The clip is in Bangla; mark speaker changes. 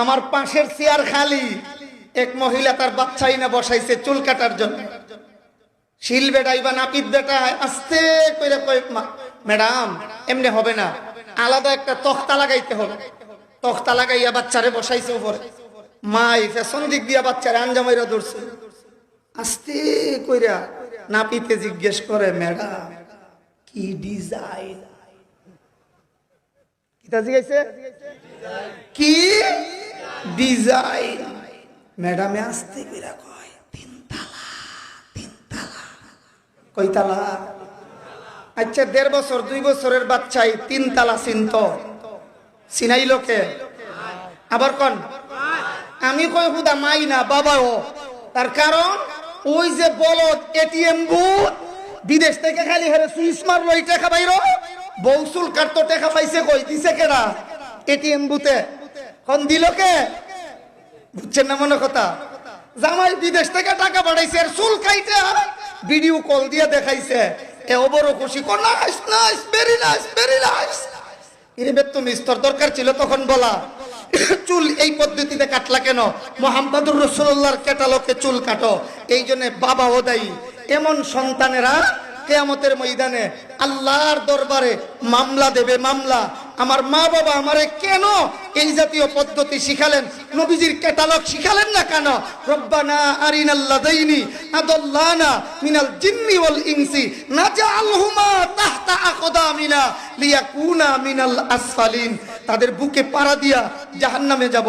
Speaker 1: আমার পাশের চেয়ার খালি, এক মহিলা তার বাচ্চাই না বসাইছে চুল কাটার জন্য। শিল বেটাই বা নাপিত বেটায় আস্তে করে কয়, ম্যাডাম এমনি হবে না, আলাদা একটা তক্তা লাগাইতে হবে। তক্তা লাগাইয়া বাচ্চারে বসাইছে উপরে, মাই ফ্যাশন দিক দিয়া বাচ্চারে আঞ্জামাইরা ধরছে। আস্তে কইরা নাপিতে জিজ্ঞেস করে, ম্যাডাম কি ডিজাইন? কি ডিজাইন? ম্যাডামে আস্তে কইরা কয়, তিনতলা। তিনতলা কয়তলা? আচ্ছা 1.5 বছর 2 বছরের বাচ্চাই তিনতলা চিনত? চিনাই লোকে আবার কন আমি কই হুদা মাই না বাবাও। তার কারণ ওই যে বলদ এটিএম বুথ, বিদেশ থেকে খালি হেরে সুইচ মারলো, এই টাকা বাইরো বৌসুল কাটতো, টাকা পাইছে কই? দিছে কেনা? এটিএম বুথে। কোন দিল কে? বুঝছেন না মনে কথা? জামাই বিদেশ থেকে টাকা পাঠাইছে, আর চুল কাইটা ভিডিও কল দিয়ে দেখাইছে। এ বড় খুশি, nice nice, very nice, very nice. এর বেতন স্তর দরকার ছিল তখন বলা, চুল এই পদ্ধতিতে কাটলা কেন? মুহাম্মদুর রাসূলুল্লাহর ক্যাটালগে চুল কাটো। এই জন্য বাবাও দায়ী। এমন সন্তানেরা কিয়ামতের ময়দানে আল্লাহর দরবারে মামলা দেবে, মামলা। আমার মা বাবা আমারে কেন এই জাতীয় পদ্ধতি শিখালেন, নবীজির ক্যাটালগ শিখালেন না কেন? রব্বানা আরিনাল্লাযাইনি আদাল্লানা মিনাল জিন্নি ওয়াল ইনসি নাজআলহুমা তাহতা আকদামিনা লিয়াকুনা মিনাল আসফালিন। তাদের বুকে পাড়া দিয়া জাহান্নামে যাব।